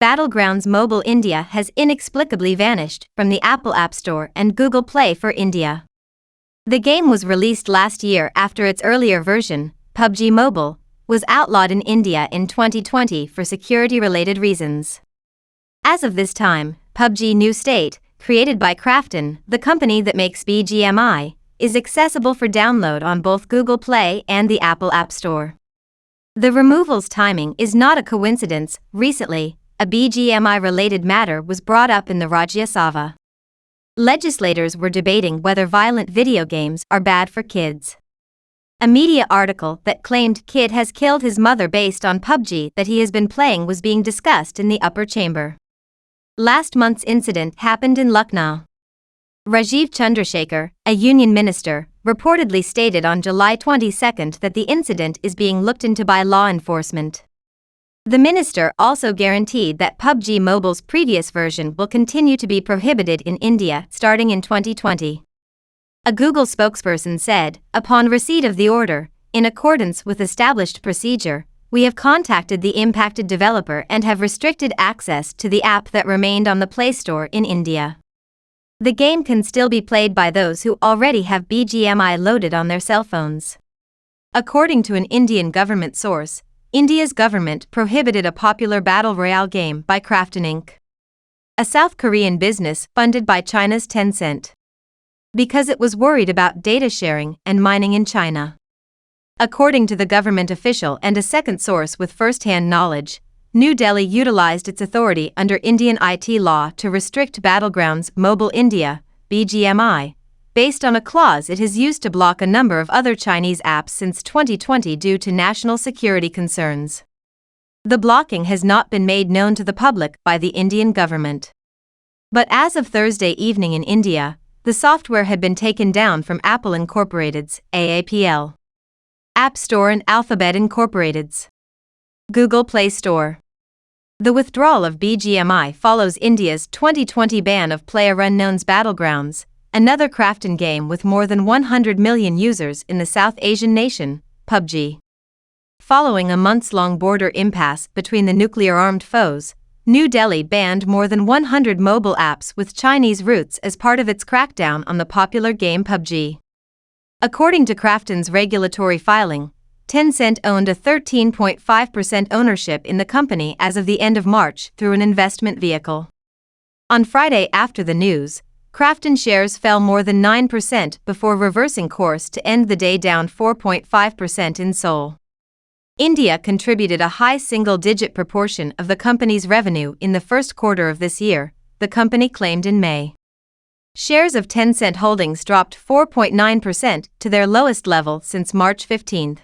Battlegrounds Mobile India has inexplicably vanished from the Apple App Store and Google Play for India. The game was released last year after its earlier version, PUBG Mobile, was outlawed in India in 2020 for security-related reasons. As of this time, PUBG New State, created by Krafton, the company that makes BGMI, is accessible for download on both Google Play and the Apple App Store. The removal's timing is not a coincidence. Recently, a BGMI-related matter was brought up in the Rajya Sabha. Legislators were debating whether violent video games are bad for kids. A media article that claimed kid has killed his mother based on PUBG that he has been playing was being discussed in the upper chamber. Last month's incident happened in Lucknow. Rajiv Chandrasekhar, a union minister, reportedly stated on July 22 that the incident is being looked into by law enforcement. The minister also guaranteed that PUBG Mobile's previous version will continue to be prohibited in India starting in 2020. A Google spokesperson said, "Upon receipt of the order, in accordance with established procedure, we have contacted the impacted developer and have restricted access to the app that remained on the Play Store in India. The game can still be played by those who already have BGMI loaded on their cell phones." According to an Indian government source, India's government prohibited a popular battle-royale game by Krafton Inc., a South Korean business funded by China's Tencent, because it was worried about data sharing and mining in China. According to the government official and a second source with first-hand knowledge, New Delhi utilized its authority under Indian IT law to restrict Battlegrounds Mobile India, BGMI, based on a clause it has used to block a number of other Chinese apps since 2020 due to national security concerns. The blocking has not been made known to the public by the Indian government. But as of Thursday evening in India, the software had been taken down from Apple Incorporated's AAPL App Store and Alphabet Incorporated's Google Play Store. The withdrawal of BGMI follows India's 2020 ban of PlayerUnknown's Battlegrounds, another Krafton game with more than 100 million users in the South Asian nation, PUBG. Following a months-long border impasse between the nuclear-armed foes, New Delhi banned more than 100 mobile apps with Chinese roots as part of its crackdown on the popular game PUBG. According to Krafton's regulatory filing, Tencent owned a 13.5% ownership in the company as of the end of March through an investment vehicle. On Friday after the news, Krafton shares fell more than 9% before reversing course to end the day down 4.5% in Seoul. India contributed a high single-digit proportion of the company's revenue in the first quarter of this year, the company claimed in May. Shares of Tencent holdings dropped 4.9% to their lowest level since March 15.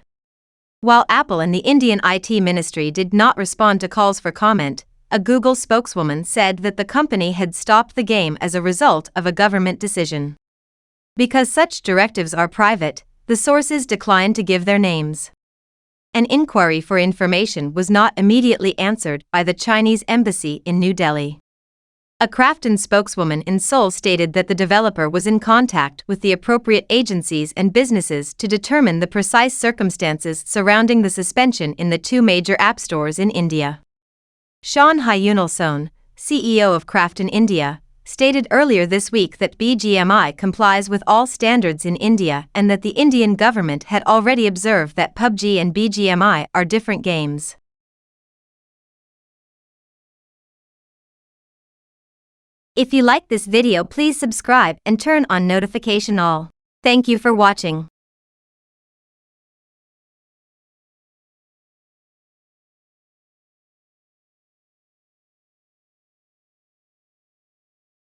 While Apple and the Indian IT Ministry did not respond to calls for comment, a Google spokeswoman said that the company had stopped the game as a result of a government decision. Because such directives are private, the sources declined to give their names. An inquiry for information was not immediately answered by the Chinese embassy in New Delhi. A Krafton spokeswoman in Seoul stated that the developer was in contact with the appropriate agencies and businesses to determine the precise circumstances surrounding the suspension in the two major app stores in India. Sean Hyunal-Sohn, CEO of Krafton India, stated earlier this week that BGMI complies with all standards in India and that the Indian government had already observed that PUBG and BGMI are different games. If you like this video, please subscribe and turn on notification all. Thank you for watching.